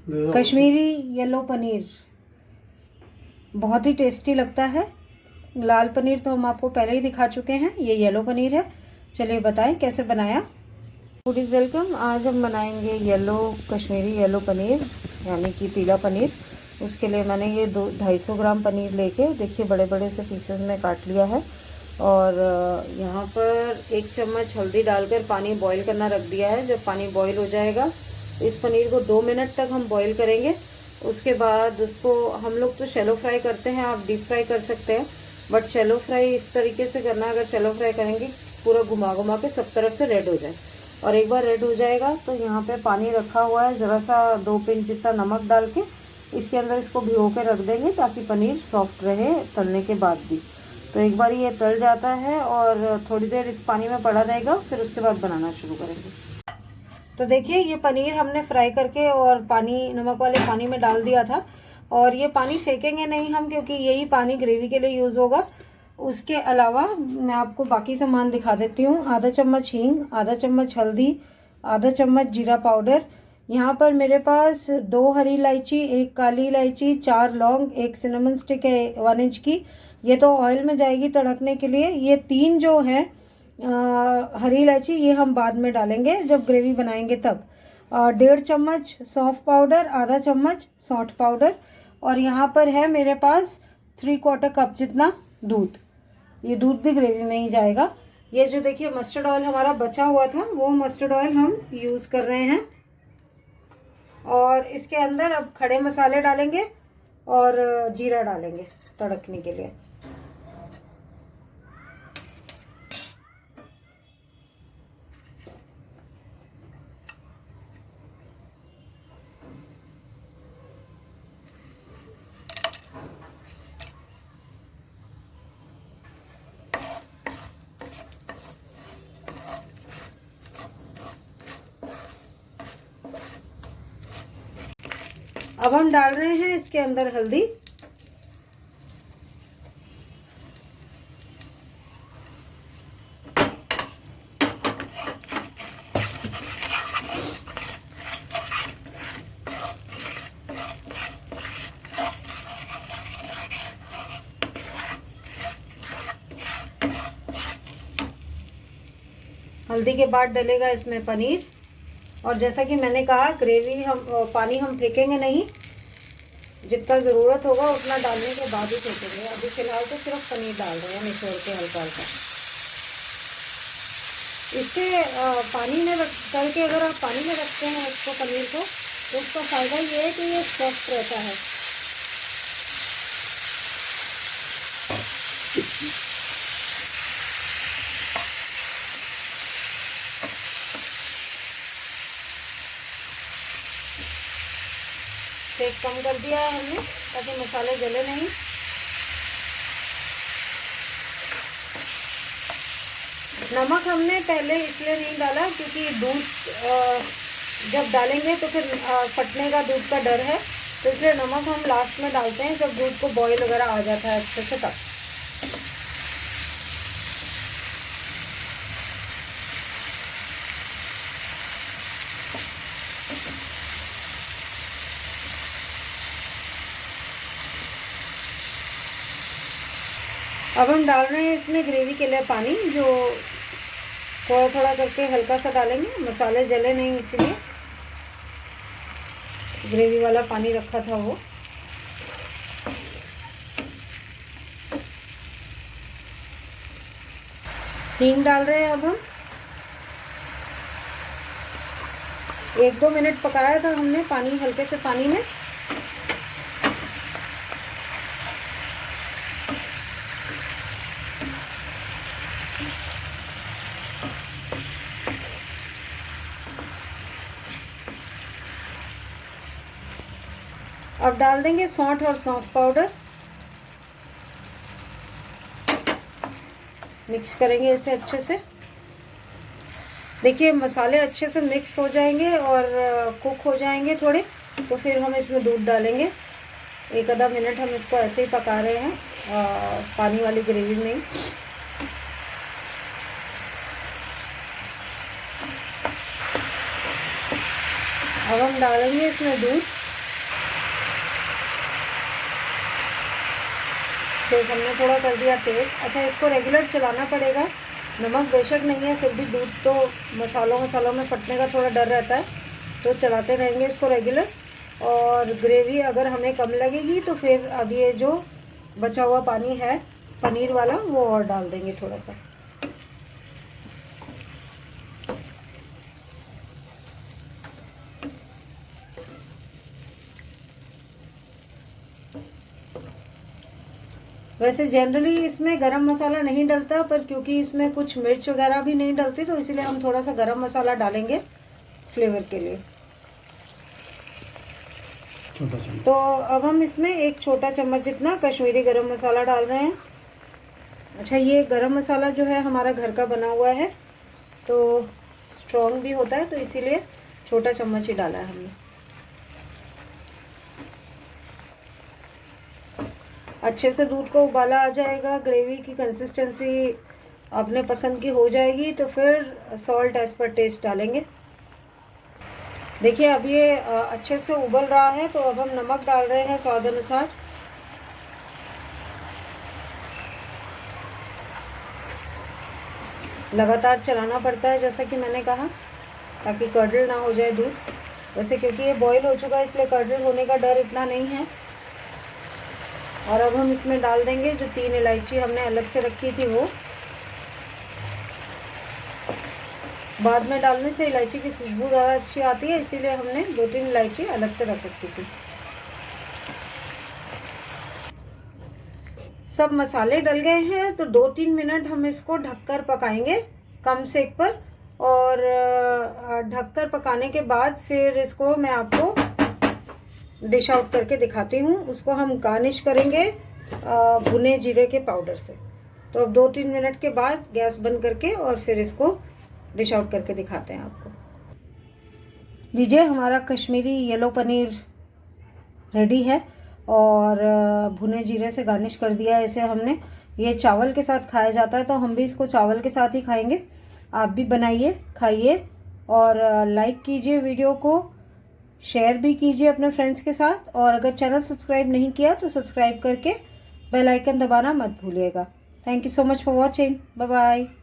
Kashmiri yellow paneer बहुत ही tasty लगता है। लाल पनीर तो हम आपको पहले ही दिखा चुके हैं, ये येलो पनीर है। चलिए बताएं कैसे बनाया। Foodies welcome. आज हम बनाएंगे कश्मीरी येलो पनीर यानी कि पीला पनीर। उसके लिए मैंने ये 250 ग्राम पनीर लेके देखिए बड़े बड़े से पीसेस में काट लिया है। और यहाँ पर 1 चम्मच हल्दी डालकर पानी बॉईल करना रख दिया है। जब पानी बॉईल हो जाएगा इस पनीर को 2 मिनट तक हम बॉईल करेंगे। उसके बाद उसको हम लोग तो शैलो फ्राई करते हैं, आप डीप फ्राई कर सकते हैं, बट शैलो फ्राई इस तरीके से करना। अगर शैलो फ्राई करेंगे पूरा घुमा घुमा के सब तरफ से रेड हो जाए। और एक बार रेड हो जाएगा तो यहाँ पे पानी रखा हुआ है, ज़रा सा 2 पिंच जितना नमक डाल के इसके अंदर इसको भिगो के रख देंगे ताकि पनीर सॉफ्ट रहे तलने के बाद भी। तो एक बार ये तल जाता है और थोड़ी देर इस पानी में पड़ा रहेगा, फिर उसके बाद बनाना शुरू करेंगे। तो देखिए ये पनीर हमने फ्राई करके और नमक वाले पानी में डाल दिया था। और ये पानी फेंकेंगे नहीं हम, क्योंकि यही पानी ग्रेवी के लिए यूज़ होगा। उसके अलावा मैं आपको बाकी सामान दिखा देती हूँ। आधा चम्मच हींग, आधा चम्मच हल्दी, आधा चम्मच जीरा पाउडर। यहाँ पर मेरे पास 2 हरी इलायची, 1 काली इलायची, 4 लौंग, 1 सिनेमन स्टिक है 1 इंच की। ये तो ऑयल में जाएगी तड़कने के लिए। ये 3 जो है हरी इलायची, ये हम बाद में डालेंगे जब ग्रेवी बनाएंगे तब। 1.5 चम्मच सौंफ पाउडर, आधा चम्मच सौंठ पाउडर। और यहाँ पर है मेरे पास 3/4 कप जितना दूध। ये दूध भी ग्रेवी में ही जाएगा। ये जो देखिए मस्टर्ड ऑयल हमारा बचा हुआ था, वो मस्टर्ड ऑयल हम यूज़ कर रहे हैं। और इसके अंदर अब खड़े मसाले डालेंगे और जीरा डालेंगे तड़कने के लिए। अब हम डाल रहे हैं इसके अंदर हल्दी। हल्दी के बाद डलेगा इसमें पनीर। और जैसा कि मैंने कहा पानी हम फेंकेंगे नहीं, जितना ज़रूरत होगा उतना डालने के बाद ही फेंकेंगे। अभी फ़िलहाल तो सिर्फ पनीर डाल रहे हैं निचोड़ के हल्का हल्का। इससे पानी में डाल के अगर आप पानी में रखते हैं इसको पनीर को, तो उसका फ़ायदा ये है कि ये सॉफ्ट रहता है। सेक कम कर दिया है हमने ताकि मसाले जले नहीं। नमक हमने पहले इसलिए नहीं डाला क्योंकि दूध जब डालेंगे तो फिर फटने का दूध का डर है, तो इसलिए नमक हम लास्ट में डालते हैं जब दूध को बॉईल वगैरह आ जाता है अच्छे से तब। अब हम डाल रहे हैं इसमें ग्रेवी के लिए पानी, जो थोड़ा थोड़ा करके हल्का सा डालेंगे, मसाले जले नहीं इसीलिए। ग्रेवी वाला पानी रखा था वो। हींग डाल रहे हैं अब हम। 1-2 मिनट पकाया था हमने पानी, हल्के से पानी में। अब डाल देंगे सौंठ और सौंफ पाउडर। मिक्स करेंगे इसे अच्छे से। देखिए मसाले अच्छे से मिक्स हो जाएंगे और कुक हो जाएंगे थोड़े, तो फिर हम इसमें दूध डालेंगे। 1 आधा मिनट हम इसको ऐसे ही पका रहे हैं पानी वाली ग्रेवी में। अब हम डालेंगे इसमें दूध। अच्छे से हमने थोड़ा कर दिया टेस्ट। अच्छा, इसको रेगुलर चलाना पड़ेगा। नमक बेशक नहीं है, फिर भी दूध तो मसालों में फटने का थोड़ा डर रहता है, तो चलाते रहेंगे इसको रेगुलर। और ग्रेवी अगर हमें कम लगेगी तो फिर अब ये जो बचा हुआ पानी है पनीर वाला वो और डाल देंगे थोड़ा सा। वैसे जनरली इसमें गरम मसाला नहीं डलता, पर क्योंकि इसमें कुछ मिर्च वगैरह भी नहीं डलती तो इसलिए हम थोड़ा सा गरम मसाला डालेंगे फ्लेवर के लिए। छोटा चम्मच। तो अब हम इसमें 1 छोटा चम्मच जितना कश्मीरी गरम मसाला डाल रहे हैं। अच्छा, ये गरम मसाला जो है हमारा घर का बना हुआ है, तो स्ट्रॉन्ग भी होता है, तो इसीलिए छोटा चम्मच ही डाला है हमने। अच्छे से दूध को उबाला आ जाएगा, ग्रेवी की कंसिस्टेंसी अपने पसंद की हो जाएगी, तो फिर सॉल्ट एज पर टेस्ट डालेंगे। देखिए अब ये अच्छे से उबल रहा है, तो अब हम नमक डाल रहे हैं स्वाद अनुसार। लगातार चलाना पड़ता है जैसा कि मैंने कहा, ताकि कर्डल ना हो जाए दूध। वैसे क्योंकि ये बॉईल हो चुका है इसलिए कर्डल होने का डर इतना नहीं है। और अब हम इसमें डाल देंगे जो 3 इलायची हमने अलग से रखी थी वो। बाद में डालने से इलायची की खुशबू ज़्यादा अच्छी आती है, इसीलिए हमने 2-3 इलायची अलग से रख रखी थी। सब मसाले डल गए हैं, तो 2-3 मिनट हम इसको ढककर पकाएंगे कम सेक पर। और ढककर पकाने के बाद फिर इसको मैं आपको डिश आउट करके दिखाती हूँ। उसको हम गार्निश करेंगे भुने जीरे के पाउडर से। तो अब 2-3 मिनट के बाद गैस बंद करके और फिर इसको डिश आउट करके दिखाते हैं आपको। लीजिए, हमारा कश्मीरी येलो पनीर रेडी है और भुने जीरे से गार्निश कर दिया है इसे हमने। ये चावल के साथ खाया जाता है, तो हम भी इसको चावल के साथ ही खाएंगे। आप भी बनाइए, खाइए और लाइक कीजिए वीडियो को, शेयर भी कीजिए अपने फ्रेंड्स के साथ। और अगर चैनल सब्सक्राइब नहीं किया तो सब्सक्राइब करके बेल आइकन दबाना मत भूलिएगा। Thank you so much for watching. Bye bye.